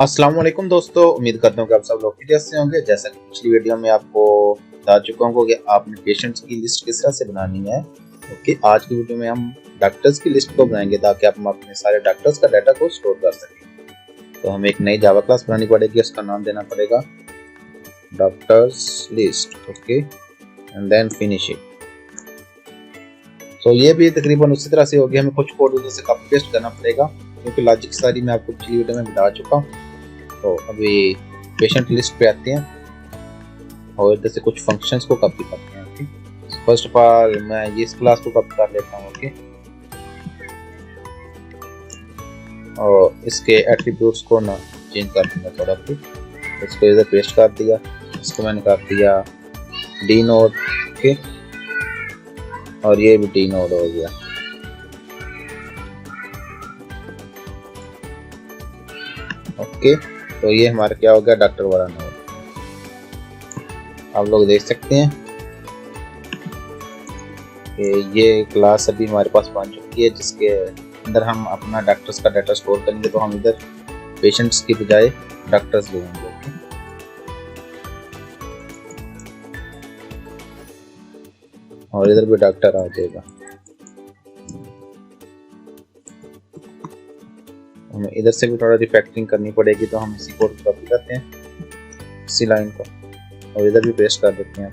अस्सलाम वालेकुम दोस्तों, उम्मीद करता हूँ कि आप सब लोग खैरियत से होंगे। जैसा कि पिछली वीडियो में आपको बता चुका हूँ कि आपने पेशेंट्स की लिस्ट किस तरह से बनानी है। ओके, आज की वीडियो में हम डॉक्टर्स की लिस्ट को बनाएंगे ताकि आप अपने सारे डॉक्टर्स का डाटा को स्टोर कर सकें। तो हमें एक नई जावा क्लास बनानी पड़ेगी, उसका नाम देना पड़ेगा doctors list. Okay, and then finish it. तो ये भी तकरीबन उसी तरह से होगी, हमें कुछ कोड उधर से कॉपी पेस्ट करना पड़ेगा क्योंकि लॉजिक सारी मैं आपको पिछली वीडियो में बता चुका हूँ। तो अभी पेशेंट लिस्ट पे आते हैं और इधर से कुछ फंक्शंस को कॉपी करते हैं। ओके, फर्स्ट ऑफ ऑल मैं ये इस क्लास को कॉपी कर लेता हूँ। ओके, और इसके एट्रीब्यूट्स को ना चेंज कर दूंगा थोड़ा। ओके, इसको इधर पेस्ट कर दिया, इसको मैंने कर दिया डी नोड। ओके, और ये भी डी नोड हो गया। ओके, तो ये हमारा क्या हो गया, डॉक्टर वाला नोड। आप लोग देख सकते हैं कि ये क्लास अभी हमारे पास बन चुकी है जिसके अंदर हम अपना डॉक्टर्स का डाटा स्टोर करेंगे। तो हम इधर पेशेंट्स की बजाय डॉक्टर्स लेंगे। ओके, और इधर भी डॉक्टर आ जाएगा। हमें इधर से भी थोड़ा रिफैक्टरिंग करनी पड़ेगी, तो हम इसी कोड को कॉपी करते हैं, इसी लाइन को, और इधर भी पेस्ट कर देते हैं।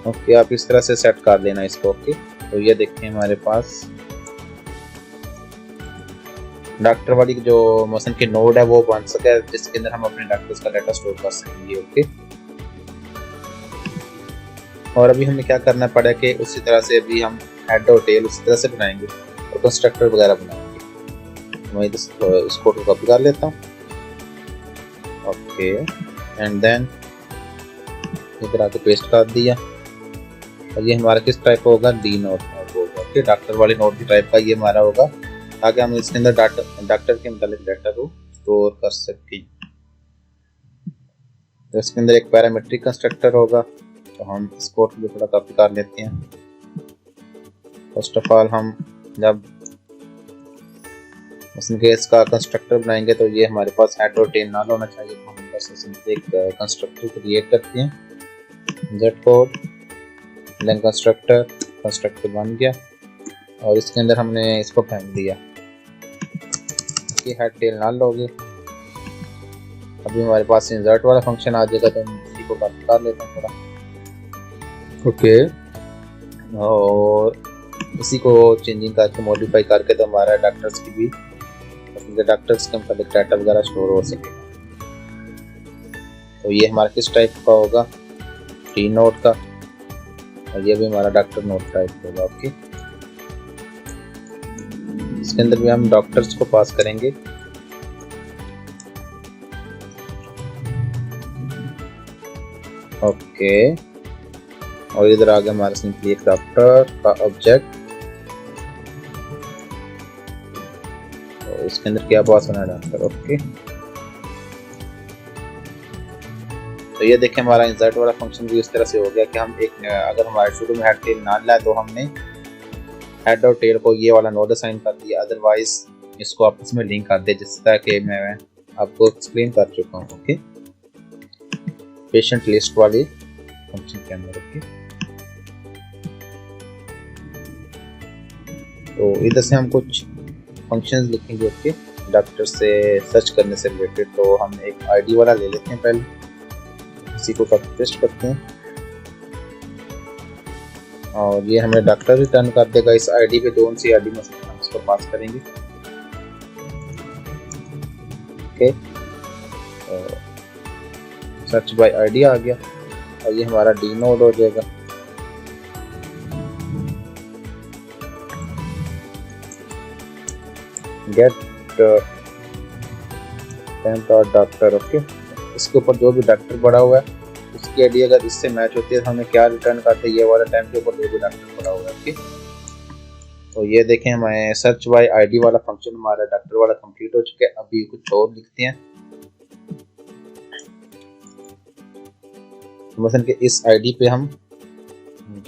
ओके, आप इस तरह से सेट कर लेना इसको। ओके, तो ये देखते हैं हमारे पास डॉक्टर वाली जो मोशन के नोड है वो बन सके जिसके अंदर हम अपने डॉक्टर्स का डाटा स्टोर कर सकेंगे। ओके, और अभी हमें क्या करना पड़ा कि उसी तरह से अभी हम हेड और टेल उसी तरह से बनाएंगे और कंस्ट्रक्टर वगैरह बनाएंगे। मैं इस कोड को कॉपी कर लेता हूँ। ओके, एंड देन इधर आके पेस्ट कर दिया, और ये हमारा किस टाइप का होगा, डी नोड होगा। ओके, डॉक्टर वाले नोड की टाइप का ये हमारा होगा ताकि हम इसके अंदर डॉक्टर के मुताबिक डाटा को स्टोर कर सकें। तो इसके अंदर एक पैरामीट्रिक कंस्ट्रक्टर होगा, तो हम इस कोड को थोड़ा कॉपी कर लेते हैं। फर्स्ट ऑफ ऑल हम जब मसलन केस का कंस्ट्रक्टर बनाएंगे तो ये हमारे पास हेड और टेल नाल होना चाहिए। तो हम बस सिंपली एक कंस्ट्रक्टर क्रिएट करते हैं, जेड कोड देन कंस्ट्रक्टर बन गया, और इसके अंदर हमने इसको फेंक दिया कि हेड टेल नाल हो गए। अभी हमारे पास इंसर्ट वाला फंक्शन आ जाएगा, तो हम इसी को कॉपी कर लेते हैं थोड़ा। ओके, और इसी को चेंजिंग करके मॉडिफाई करके तो हमारा डॉक्टर्स की भी डॉक्टर्स के मतलब डाटा वगैरह स्टोर हो सके। तो ये हमारा किस टाइप का होगा, टी नोट का, और ये भी हमारा डॉक्टर नोट टाइप होगा। ओके, इसके अंदर भी हम डॉक्टर्स को पास करेंगे। ओके, और इधर आ गया हमारा सिंपली एक डॉक्टर का ऑब्जेक्ट, तो इसके अंदर क्या पास होना है, डॉक्टर। ओके, तो ये देखें हमारा इंसर्ट वाला फंक्शन भी इस तरह से हो गया कि हम एक अगर हमारे शुरू में हेड टेल ना लाए तो हमने हेड और टेल को ये वाला नोड असाइन कर दिया, अदरवाइज इसको आपस में लिंक कर दे, जिस तरह के मैं आपको एक्सप्लेन कर चुका हूँ। ओके, पेशेंट लिस्ट वाली फंक्शन के अंदर। ओके, तो इधर से हम कुछ फंक्शंस लिखेंगे। ओके, डॉक्टर से सर्च करने से रिलेटेड, तो हम एक आईडी वाला ले लेते हैं पहले, इसी को कॉपी पेस्ट करते हैं, और ये हमें डॉक्टर रिटर्न कर देगा इस आईडी पे। जोन सी आईडी में हम इसको पास करेंगे। ओके, सर्च बाय आईडी आ गया, और ये हमारा डी नोड हो जाएगा। गेट टेम्प और डॉक्टर। ओके, इसके ऊपर जो भी डॉक्टर पड़ा हुआ है उसकी आईडी अगर इससे मैच होती है तो हमें क्या रिटर्न करते हैं, ये वाला टाइम के ऊपर जो भी डॉक्टर पड़ा हुआ है। ओके, तो ये देखें हमारे सर्च बाय आईडी वाला फंक्शन हमारा डॉक्टर वाला कंप्लीट हो चुका है। अभी कुछ और लिखते हैं, मसलन कि इस आईडी पे हम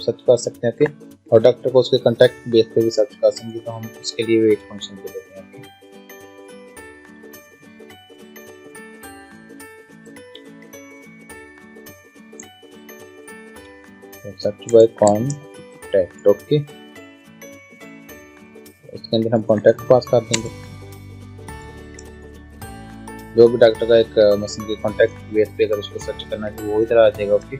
सर्च कर सकते हैं कि और डॉक्टर को उसके कॉन्टैक्ट बेस पे भी सर्च कर सकेंगे, तो हम उसके लिए भी एक फंक्शन दे देते हैं। Search by contact. ओके, इसके अंदर हम कॉन्टैक्ट पास कर देंगे। जो भी डॉक्टर का एक मशीन के कॉन्टैक्ट बेस पे अगर उसको सर्च करना है तो वो इधर आ जाएगा। ओके,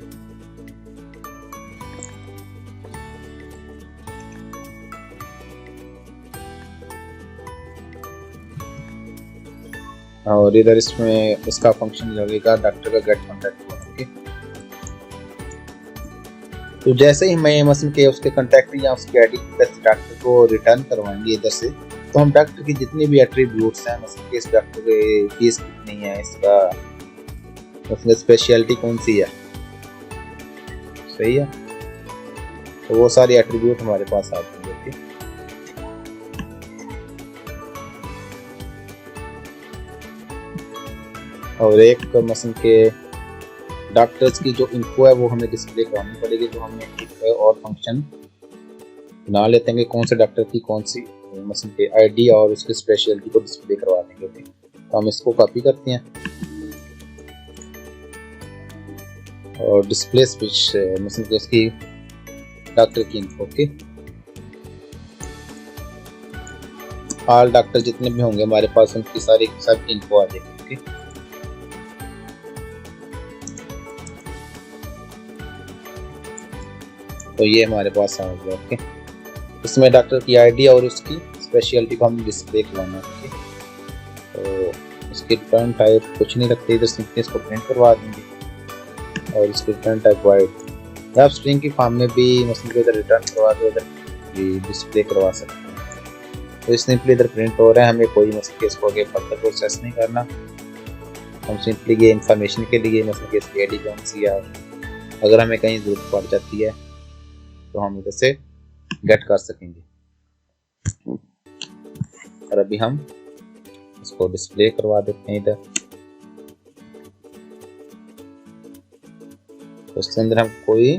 और इधर इसमें इसका फंक्शन लगेगा डॉक्टर का गेट कॉन्टैक्ट। ओके, तो जैसे ही मैं मशीन के उसके कॉन्टैक्ट या उसके आईडी डॉक्टर को रिटर्न करवाएंगे इधर से, तो हम डॉक्टर की जितनी भी एट्रीब्यूट्स हैं, मशीन के इस डॉक्टर की फीस कितनी है, इसका उसमें स्पेशलिटी कौन सी है, सही है, तो वो सारी एट्रीब्यूट हमारे पास आ जाएंगे। और एक मशीन के डॉक्टर्स की जो इन्फो है वो हमें डिस्प्ले करवानी पड़ेगी, तो हमें एक और फंक्शन बना लेते हैं कि कौन से डॉक्टर की कौन सी मशीन के आईडी और उसकी स्पेशलिटी को डिस्प्ले करवा देंगे। तो हम इसको कॉपी करते हैं और डिस्प्ले स्विच मशीन के उसकी डॉक्टर की इन्फो। ओके, ऑल डॉक्टर जितने भी होंगे हमारे पास उनकी सारी सब इन्फो आ जाएगी। ओके, तो ये हमारे पास आ गया। ओके, इसमें डॉक्टर की आईडी और उसकी स्पेशलिटी को हम डिस्प्ले करवाना है। तो इसकी रिटर्न टाइप कुछ नहीं रखते, इधर सिंपली इसको प्रिंट करवा देंगे और इसकी रिटर्न टाइप वाइड। आप स्ट्रिंग की फॉर्म में भी मशीन को इधर रिटर्न करवा दो, इधर भी डिस्प्ले करवा सकते हैं। तो सिंपली इधर प्रिंट हो रहा है, हमें कोई मशीन के इसको आगे फर्दर प्रोसेस नहीं करना। हम सिंपली ये इन्फॉर्मेशन के लिए मशीन के इसकी आईडी कौन सी है, अगर हमें कहीं जरूरत पड़ जाती है तो हम इधर से गेट कर सकेंगे। और अभी हम इसको डिस्प्ले करवा देते हैं इधर। तो इसके अंदर हम कोई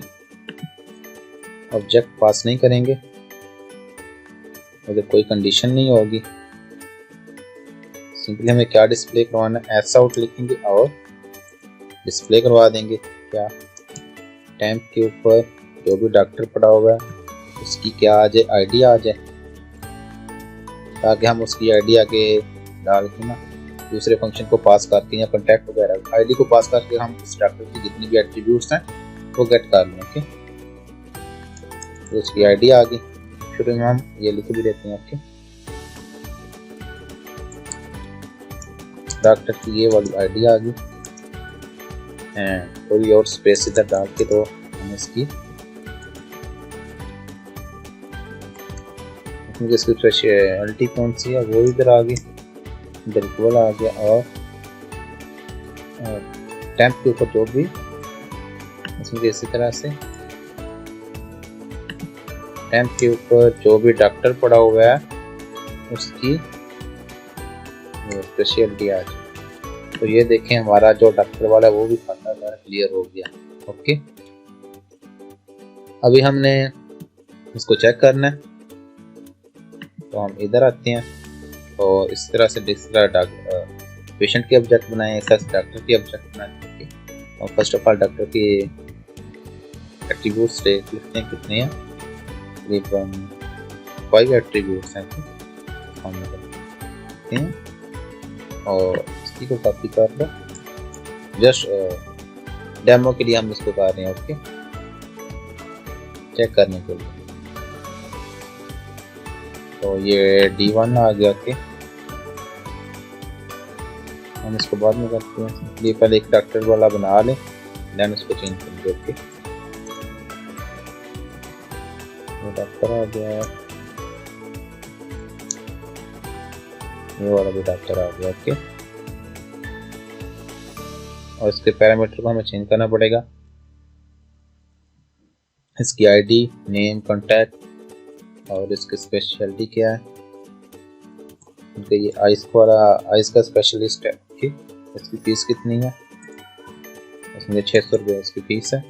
ऑब्जेक्ट पास नहीं करेंगे, इधर कोई कंडीशन नहीं होगी। सिंपली हमें क्या डिस्प्ले करवाना है, एस आउट लिखेंगे और डिस्प्ले करवा देंगे। क्या टैंप के ऊपर जो भी डॉक्टर पड़ा हुआ है उसकी क्या आ जाए, आईडी आ जाए, ताकि हम उसकी आईडी आगे डाल के ना दूसरे फंक्शन को पास करके या कॉन्टैक्ट वगैरह आईडी को पास करके हम उस डॉक्टर की जितनी भी एट्रीब्यूट्स हैं वो गेट कर लें। ओके, तो उसकी आईडी आ गई। शुरू में हम ये लिख भी देते हैं। ओके, डॉक्टर की ये वाली आईडी आ गई एंड थोड़ी और स्पेस इधर डाल के तो हम इसकी स्पेशलिटी कौन सी है वो इधर आ गई, इधर इक्वल आ गया। और टैंप के ऊपर जो भी इसमें इसी तरह से टैंप के ऊपर जो भी डॉक्टर पड़ा हुआ है उसकी स्पेशलिटी आ गई। तो ये देखें हमारा जो डॉक्टर वाला है वो भी खाना हमारा क्लियर हो गया। ओके, अभी हमने इसको चेक करना है, तो हम इधर आते हैं और इस तरह से पेशेंट के ऑब्जेक्ट बनाए, इस तरह से डॉक्टर के ऑब्जेक्ट बनाए। और फर्स्ट ऑफ ऑल डॉक्टर के एट्रीब्यूट्स लिखते हैं कितने हैं, तकरीबन 5 एट्रीब्यूट्स हैं। हम करते हैं और इसी को कॉपी कर लो, जस्ट डेमो के लिए हम इसको कर रहे हैं। ओके, चेक करने के लिए। तो ये D1 आ गया। ओके, हम इसको बाद में करते हैं। ये पहले एक डॉक्टर वाला बना लें, देन इसको चेंज करेंगे। ओके, ये डॉक्टर आ गया, ये वाला भी डॉक्टर आ गया। ओके, और इसके पैरामीटर को हमें चेंज करना पड़ेगा। इसकी आईडी, नेम, कॉन्टैक्ट और इसकी स्पेशलिटी क्या है। ये आइस का स्पेशलिस्ट है। ओके, इसकी फीस कितनी है, इसमें 600 रुपये इसकी फीस है।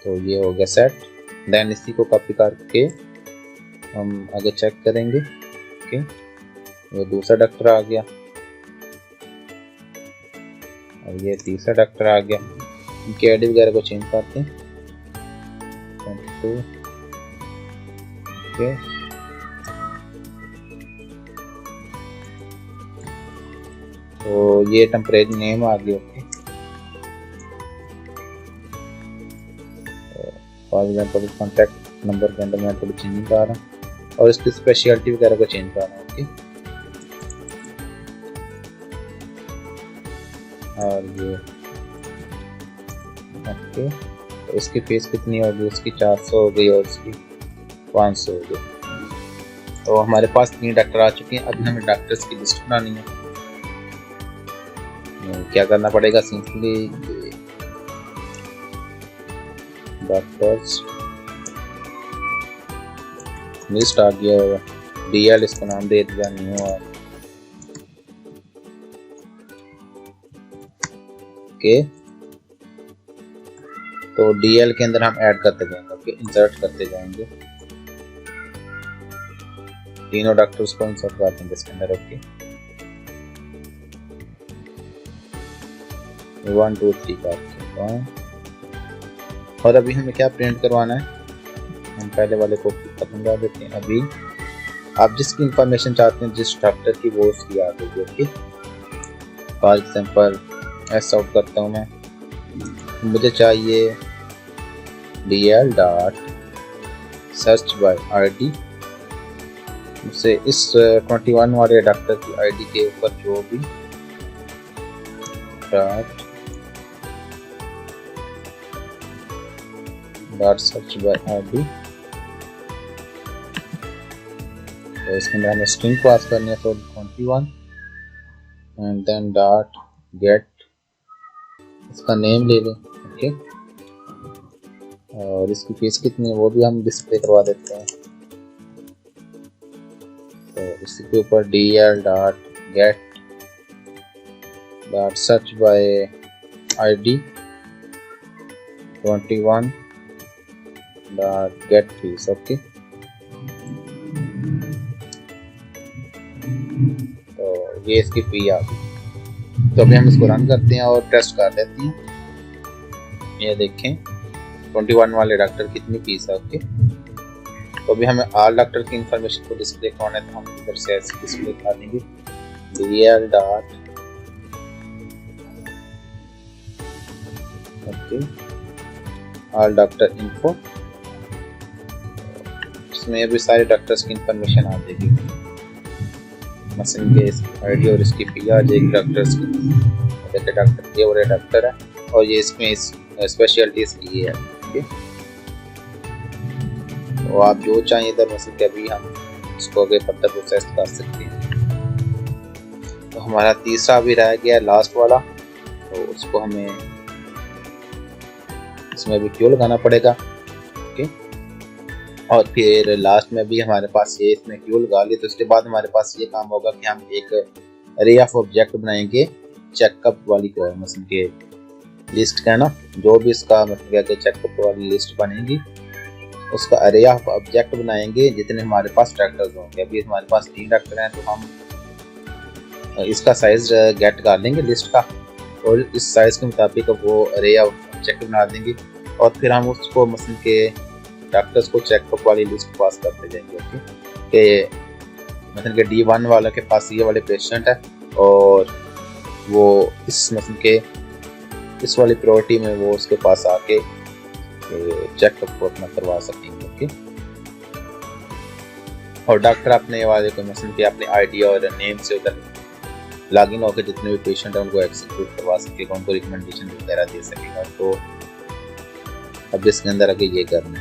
तो ये हो गया सेट। देन इसी को कॉपी करके हम आगे चेक करेंगे। ओके, ये दूसरा डॉक्टर आ गया और ये तीसरा डॉक्टर आ गया। इनकी आईडी वगैरह को चेंज करते हैं। 22 ओके, तो ये टेम्परेरी नेम आ गया। Okay, for example contact number के अंदर मैं थोड़ी चेंजिंग कर रहा हूँ और इसकी स्पेशलिटी वगैरह को चेंज कर रहा हूँ। ओके, और ये ओके, तो इसकी फीस कितनी होगी? उसकी 400 हो गई और उसकी 500 हो गई। तो हमारे पास 3 डॉक्टर आ चुके हैं। अभी हमें डॉक्टर्स की लिस्ट बनानी है। क्या करना पड़ेगा? सिंपली डॉक्टर्स लिस्ट आ गया होगा, DL इसको नाम दे दिया न्यू। ओके, तो DL के अंदर हम ऐड करते जाएंगे। ओके, इंसर्ट करते जाएंगे, तीनों डॉक्टर्स को इंसर्ट कर देंगे इसके अंदर। ओके, 1 2 3 करते हैं। और अभी हमें क्या प्रिंट करवाना है? हम पहले वाले को खत्म कर देते हैं। अभी आप जिसकी इंफॉर्मेशन चाहते हैं जिस डॉक्टर की, वो उसकी आ गई। ओके, फॉर एग्जाम्पल ऐसा आउट करता हूँ मैं, मुझे चाहिए DL dot search by ID। मुझसे इस 21 वाले डॉक्टर की ID के ऊपर जो भी डॉट सर्च बाय ID, तो इसके अंदर हमें स्ट्रिंग पास करनी है। तो 21 एंड देन डॉट गेट, इसका नेम ले लें। ओके, और इसकी फीस कितनी है वो भी हम डिस्प्ले करवा देते हैं। तो इसी के ऊपर DL dot gate dot search by ID 21 dot gate fees. Okay, तो ये इसकी फी आ गई। तो अभी हम इसको रन करते हैं और टेस्ट कर लेते हैं। ये देखें 21 वाले डॉक्टर कितनी फीस है। ओके, तो अभी हमें ऑल डॉक्टर की इंफॉर्मेशन को डिस्प्ले करवाना है, तो हम इधर से ऐसे डिस्प्ले कर देंगे DL dot okay all doctor info. इसमें अभी सारे डॉक्टर्स की इंफॉर्मेशन आ जाएगी, मसलन के ID और इसकी फी आ जाएगी डॉक्टर्स की। जैसे डॉक्टर ये वाले डॉक्टर है और ये इसमें स्पेशलिटी इसकी ये है। ओके, तो आप जो चाहिए इधर मसलन के अभी हम इसको आगे फर्दर प्रोसेस कर सकते हैं। तो हमारा तीसरा भी रह गया लास्ट वाला, तो उसको हमें इसमें भी क्यों लगाना पड़ेगा। ओके, और फिर लास्ट में भी हमारे पास ये इसमें क्यू लगा ली। तो उसके बाद हमारे पास ये काम होगा कि हम एक अरे ऑफ ऑब्जेक्ट बनाएंगे चेकअप वाली को, मतलब के लिस्ट का ना, जो भी इसका मतलब कि चेकअप वाली लिस्ट बनेगी उसका अरे ऑफ ऑब्जेक्ट बनाएंगे जितने हमारे पास ट्रैक्टर्स होंगे। अभी हमारे पास 3 ट्रैक्टर हैं, तो हम इसका साइज गेट कर लेंगे लिस्ट का और इस साइज के मुताबिक वो अरे ऑफ ऑब्जेक्ट बना देंगे और फिर हम उसको मतलब के डॉक्टर्स को चेकअप वाली लिस्ट पास करते जाएंगे। ओके, कि मतलब कि D1 वाला के पास ये वाले पेशेंट है और वो इस मतलब के इस वाली प्रायोरिटी में वो उसके पास आके चेकअप को अपना करवा सकेंगे। ओके, और डॉक्टर अपने वाले को मतलब कि अपने ID और नेम से उधर लॉगिन होकर जितने भी पेशेंट हैं उनको एक्सिक्यूट करवा सकेगा, उनको रिकमेंडेशन वगैरह दे सकेगा। तो अब इसके अंदर आगे ये करना है।